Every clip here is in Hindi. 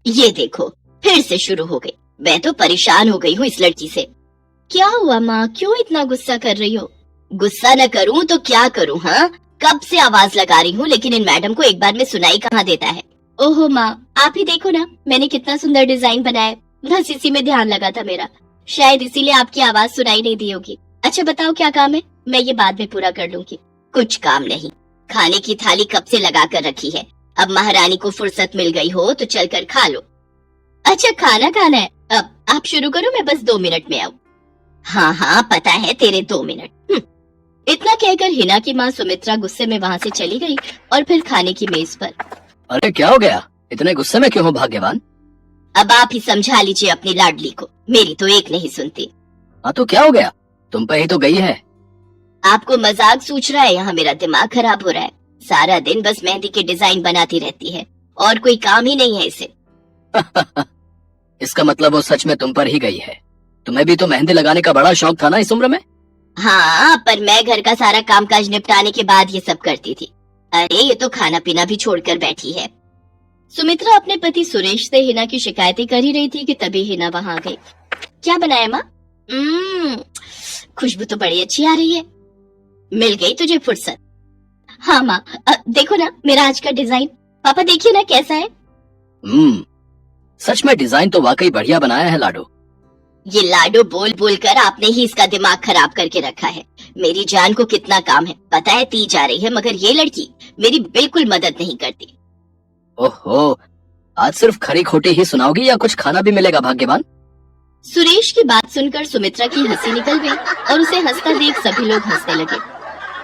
ये देखो, फिर से शुरू हो गई। मैं तो परेशान हो गई हूँ इस लड़की से। क्या हुआ माँ, क्यों इतना गुस्सा कर रही हो? गुस्सा न करूँ तो क्या करूँ? हाँ, कब से आवाज लगा रही हूँ, लेकिन इन मैडम को एक बार में सुनाई कहाँ देता है। ओहो माँ, आप ही देखो ना, मैंने कितना सुंदर डिजाइन बनाया, बस इसी में ध्यान लगा था मेरा, शायद इसीलिए आपकी आवाज सुनाई नहीं दी होगी। अच्छा बताओ क्या काम है, मैं ये बाद में पूरा कर लूंगी। कुछ काम नहीं, खाने की थाली कब से लगा कर रखी है, अब महारानी को फुर्सत मिल गई हो तो चलकर खा लो। अच्छा खाना खाना है, अब आप शुरू करो, मैं बस 2 मिनट में आऊँ। हाँ हाँ पता है तेरे 2 मिनट। इतना कहकर हिना की माँ सुमित्रा गुस्से में वहाँ से चली गई और फिर खाने की मेज पर। अरे क्या हो गया, इतने गुस्से में क्यों हो भाग्यवान? अब आप ही समझा लीजिए अपनी लाडली को, मेरी तो एक नहीं सुनती। हाँ तो क्या हो गया, तुम पे ही तो गई है। आपको मजाक सूझ रहा है? यहाँ मेरा दिमाग खराब हो रहा है, सारा दिन बस मेहंदी के डिजाइन बनाती रहती है और कोई काम ही नहीं है इसे। इसका मतलब वो सच में तुम पर ही गई है। तुम्हें भी तो मेहंदी लगाने का बड़ा शौक था ना इस उम्र में? हाँ, पर मैं घर का सारा कामकाज निपटाने के बाद ये सब करती थी। अरे ये तो खाना पीना भी छोड़कर बैठी है। सुमित्रा अपने पति सुरेश से हिना की शिकायतें कर ही रही थी कि तभी हिना वहाँ आ गई। क्या बनाया माँ? खुशबू तो बड़ी अच्छी आ रही है। मिल गई तुझे फुर्सत। हाँ माँ, देखो ना मेरा आज का डिजाइन, पापा देखिए ना कैसा है। सच में डिजाइन तो वाकई बढ़िया बनाया है लाडो। ये लाडो बोल बोल कर आपने ही इसका दिमाग खराब करके रखा है। मेरी जान को कितना काम है पता है, ती जा रही है, मगर ये लड़की मेरी बिल्कुल मदद नहीं करती। ओहो, आज सिर्फ खरी खोटी ही सुनाओगी या कुछ खाना भी मिलेगा भाग्यवान? सुरेश की बात सुनकर सुमित्रा की हंसी निकल गई और उसे हंसता देख सभी लोग हंसने लगे।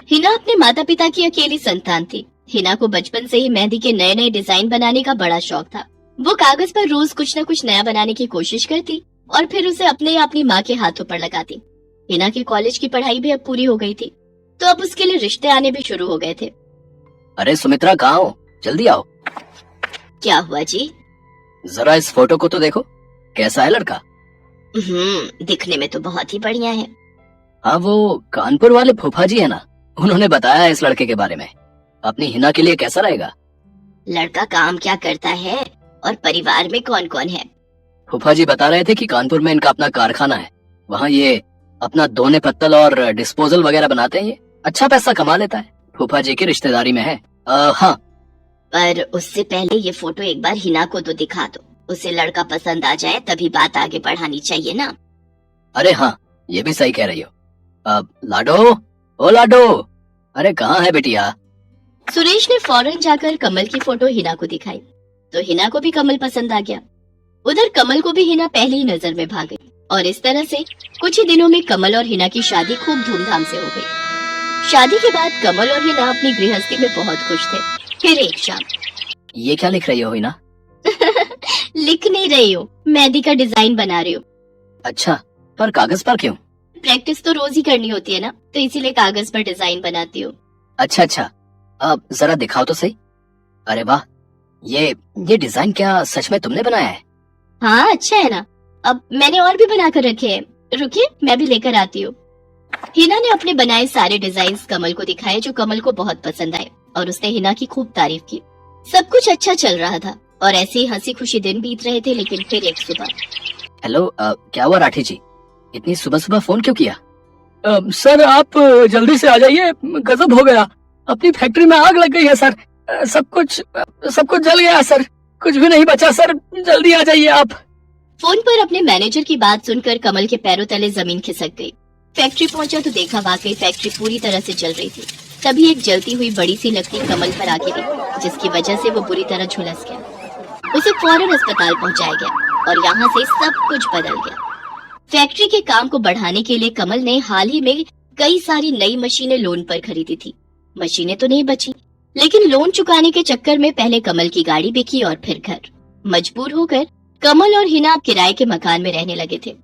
हिना अपने माता पिता की अकेली संतान थी। हिना को बचपन से ही मेहंदी के नए नए डिजाइन बनाने का बड़ा शौक था। वो कागज पर रोज कुछ न कुछ नया बनाने की कोशिश करती और फिर उसे अपने या अपनी माँ के हाथों पर लगाती। हिना की कॉलेज की पढ़ाई भी अब पूरी हो गई थी, तो अब उसके लिए रिश्ते आने भी शुरू हो गए थे। अरे सुमित्रा कहाँ हो, जल्दी आओ। क्या हुआ जी? जरा इस फोटो को तो देखो, कैसा है लड़का? दिखने में तो बहुत ही बढ़िया है। हाँ वो कानपुर वाले फूफा जी है ना, उन्होंने बताया इस लड़के के बारे में। अपनी हिना के लिए कैसा रहेगा? लड़का काम क्या करता है और परिवार में कौन कौन है? फूफा जी बता रहे थे कि कानपुर में इनका अपना कारखाना है, वहाँ ये अपना दोने पत्तल और डिस्पोजल वगैरह बनाते हैं। ये अच्छा पैसा कमा लेता है, फूफा जी की रिश्तेदारी में है। हाँ, पर उससे पहले ये फोटो एक बार हिना को तो दिखा दो, उसे लड़का पसंद आ जाए तभी बात आगे बढ़ानी चाहिए ना। अरे हाँ, ये भी सही कह रही हो। लाडो, ओ लाडो, अरे कहाँ है बेटिया? सुरेश ने फौरन जाकर कमल की फोटो हिना को दिखाई तो हिना को भी कमल पसंद आ गया। उधर कमल को भी हिना पहली ही नजर में भा गई और इस तरह से कुछ ही दिनों में कमल और हिना की शादी खूब धूमधाम से हो गई। शादी के बाद कमल और हिना अपनी गृहस्थी में बहुत खुश थे। फिर एक शाम। ये क्या लिख रही हो हिना? लिख नहीं रही हो, मेहंदी का डिजाइन बना रही हो। अच्छा, पर कागज पर क्यों? प्रैक्टिस तो रोज ही करनी होती है ना, तो इसीलिए कागज पर डिजाइन बनाती हूँ। अच्छा अच्छा, अब जरा दिखाओ तो सही। अरे वाह, ये डिजाइन क्या सच में तुमने बनाया है? हाँ अच्छा है ना, अब मैंने और भी बना कर रखे हैं, रुकिए मैं भी लेकर आती हूँ। हिना ने अपने बनाए सारे डिजाइन कमल को दिखाए जो कमल को बहुत पसंद आए और उसने हिना की खूब तारीफ की। सब कुछ अच्छा चल रहा था और ऐसे ही हंसी खुशी दिन बीत रहे थे, लेकिन फिर एक सुबह। हेलो, क्या हुआ राठी जी, इतनी सुबह सुबह फोन क्यों किया? सर आप जल्दी से आ जाइए, गजब हो गया, अपनी फैक्ट्री में आग लग गई है सर। सब कुछ जल गया सर, कुछ भी नहीं बचा सर, जल्दी आ जाइए आप। फोन पर अपने मैनेजर की बात सुनकर कमल के पैरों तले जमीन खिसक गई। फैक्ट्री पहुंचा तो देखा वाकई फैक्ट्री पूरी तरह से जल रही थी। तभी एक जलती हुई बड़ी सी लकड़ी कमल पर आ गिरी, जिसकी वजह से वो बुरी तरह झुलस गया। उसे फौरन अस्पताल पहुंचाया गया और यहाँ से सब कुछ बदल गया। फैक्ट्री के काम को बढ़ाने के लिए कमल ने हाल ही में कई सारी नई मशीनें लोन पर खरीदी थी। मशीनें तो नहीं बची, लेकिन लोन चुकाने के चक्कर में पहले कमल की गाड़ी बिकी और फिर घर। मजबूर होकर कमल और हिना किराए के मकान में रहने लगे थे।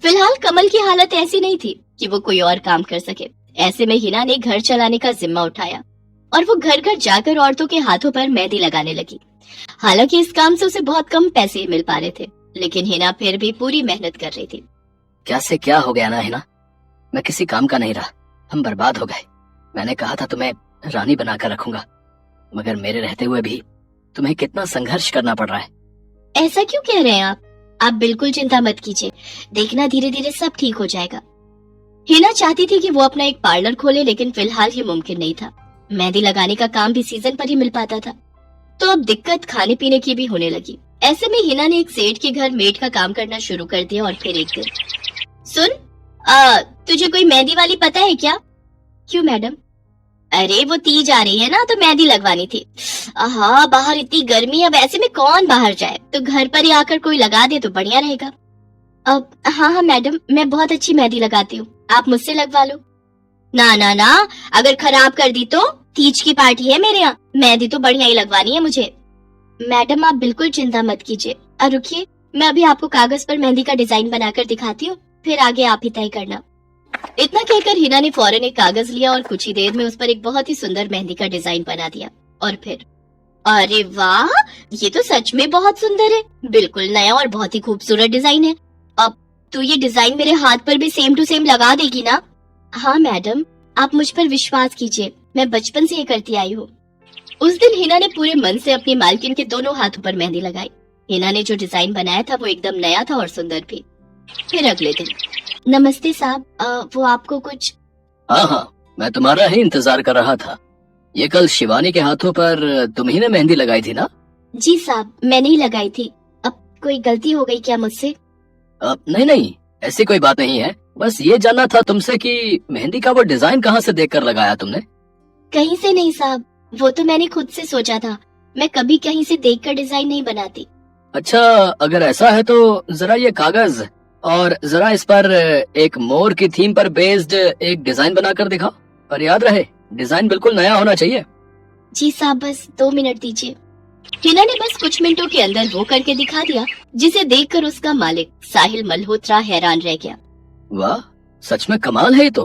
फिलहाल कमल की हालत ऐसी नहीं थी कि वो कोई और काम कर सके। ऐसे में हिना ने घर चलाने का जिम्मा उठाया और वो घर घर जाकर औरतों के हाथों पर मेहंदी लगाने लगी। हालांकि इस काम से उसे बहुत कम पैसे ही मिल पा रहे थे, लेकिन हिना फिर भी पूरी मेहनत कर रही थी। क्या से क्या हो गया ना हिना, मैं किसी काम का नहीं रहा, हम बर्बाद हो गए। मैंने कहा था तुम्हें रानी बनाकर रखूंगा, मगर मेरे रहते हुए भी तुम्हें कितना संघर्ष करना पड़ रहा है। ऐसा क्यों कह रहे हैं आप बिल्कुल चिंता मत कीजिए, देखना धीरे धीरे सब ठीक हो जाएगा। हिना चाहती थी कि वो अपना एक पार्लर खोले, लेकिन फिलहाल ये मुमकिन नहीं था। मेहंदी लगाने का काम भी सीजन पर ही मिल पाता था, तो अब दिक्कत खाने पीने की भी होने लगी। ऐसे में हिना ने एक सेठ के घर मेड का काम करना शुरू कर दिया। और फिर एक दिन, सुन, तुझे कोई मेहंदी वाली पता है क्या? क्यों मैडम? अरे वो तीज आ रही है ना, तो मेहंदी लगवानी थी। हाँ, बाहर इतनी गर्मी है, अब ऐसे में कौन बाहर जाए, तो घर पर ही आकर कोई लगा दे तो बढ़िया रहेगा। अब हाँ मैडम, मैं बहुत अच्छी मेहंदी लगाती हूँ, आप मुझसे लगवा लो। ना ना ना, अगर खराब कर दी तो? तीज की पार्टी है मेरे यहाँ, मेहंदी तो बढ़िया ही लगवानी है मुझे। मैडम आप बिल्कुल चिंता मत कीजिए, और रुकिए, मैं अभी आपको कागज पर मेहंदी का डिजाइन बनाकर दिखाती हूँ, फिर आगे आप ही तय करना। इतना कहकर हिना ने फौरन एक कागज लिया और कुछ ही देर में उस पर एक बहुत ही सुंदर मेहंदी का डिजाइन बना दिया। और फिर, अरे वाह, ये तो सच में बहुत सुंदर है, बिल्कुल नया और बहुत ही खूबसूरत डिजाइन है। अब तो ये डिजाइन मेरे हाथ पर भी सेम टू सेम लगा देगी ना? हाँ मैडम, आप मुझ पर विश्वास कीजिए, मैं बचपन से ये करती आई हूँ। उस दिन हिना ने पूरे मन से अपनी मालकिन के दोनों हाथों पर मेहंदी लगाई। हिना ने जो डिजाइन बनाया था वो एकदम नया था और सुंदर भी। फिर अगले दिन, नमस्ते साहब, वो आपको कुछ? हाँ हाँ, मैं तुम्हारा ही इंतजार कर रहा था। ये कल शिवानी के हाथों पर तुम ही ने मेहंदी लगाई थी ना? जी साहब, मैंने ही लगाई थी। अब कोई गलती हो गई क्या मुझसे? नहीं नहीं, ऐसी कोई बात नहीं है। बस ये जानना था तुमसे कि मेहंदी का वो डिजाइन कहाँ से देखकर लगाया तुमने? कहीं से नहीं साहब, वो तो मैंने खुद से सोचा था, मैं कभी कहीं से देखकर डिजाइन नहीं बनाती। अच्छा, अगर ऐसा है तो जरा ये कागज और जरा इस पर एक मोर की थीम पर बेस्ड एक डिजाइन बनाकर दिखाओ, पर याद रहे डिजाइन बिल्कुल नया होना चाहिए। जी साहब, बस 2 मिनट दीजिए। हिना ने बस कुछ मिनटों के अंदर वो करके दिखा दिया, जिसे देखकर उसका मालिक साहिल मल्होत्रा हैरान रह गया। वाह, सच में कमाल है ये तो।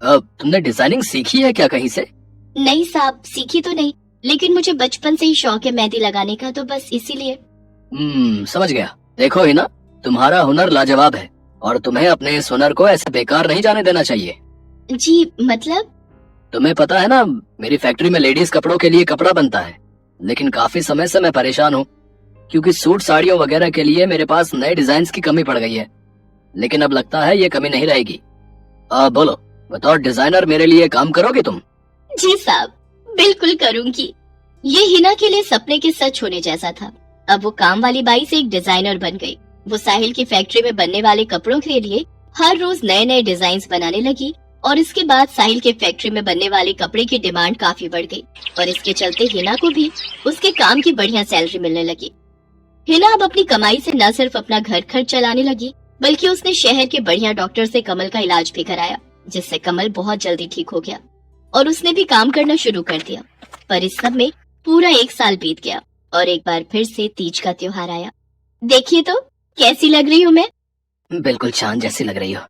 अब तुमने डिजाइनिंग सीखी है क्या कहीं से? नहीं साहब, सीखी तो नहीं, लेकिन मुझे बचपन से ही शौक है मेहंदी लगाने का, तो बस इसीलिए। समझ गया। देखो ही ना, तुम्हारा हुनर लाजवाब है और तुम्हें अपने इस हुनर को ऐसे बेकार नहीं जाने देना चाहिए। जी मतलब? तुम्हें पता है ना, मेरी फैक्ट्री में लेडीज कपड़ों के लिए कपड़ा बनता है, लेकिन काफी समय से मैं परेशान हूँ क्योंकि सूट साड़ियों वगैरह के लिए मेरे पास नए डिजाइन की कमी पड़ गई है। लेकिन अब लगता है ये कमी नहीं रहेगी। बोलो, बतौर डिजाइनर मेरे लिए काम करोगे तुम? जी साहब, बिल्कुल करूंगी। ये हिना के लिए सपने के सच होने जैसा था। अब वो काम वाली बाई से एक डिजाइनर बन गई। वो साहिल की फैक्ट्री में बनने वाले कपड़ों के लिए हर रोज नए नए डिजाइन बनाने लगी, और इसके बाद साहिल के फैक्ट्री में बनने वाले कपड़े की डिमांड काफी बढ़ गई, और इसके चलते हिना को भी उसके काम की बढ़िया सैलरी मिलने लगी। हिना अब अपनी कमाई से न सिर्फ अपना घर खर्च चलाने लगी, बल्कि उसने शहर के बढ़िया डॉक्टर से कमल का इलाज भी कराया, जिससे कमल बहुत जल्दी ठीक हो गया और उसने भी काम करना शुरू कर दिया। पर इस सब में पूरा 1 साल बीत गया और एक बार फिर से तीज का त्योहार आया। देखिए तो कैसी लग रही हूँ मैं? बिल्कुल चांद जैसी लग रही हो।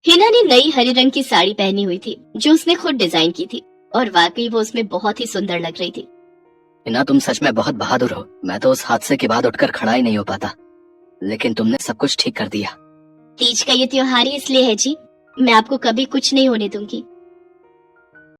हिना ने नई हरे रंग की साड़ी पहनी हुई थी, जो उसने खुद डिजाइन की थी, और वाकई वो उसमें बहुत ही सुंदर लग रही थी। हिना, तुम सच में बहुत बहादुर हो। मैं तो उस हादसे के बाद उठकर खड़ा ही नहीं हो पाता, लेकिन तुमने सब कुछ ठीक कर दिया। तीज का ये त्योहार ही इसलिए है जी, मैं आपको कभी कुछ नहीं होने दूंगी।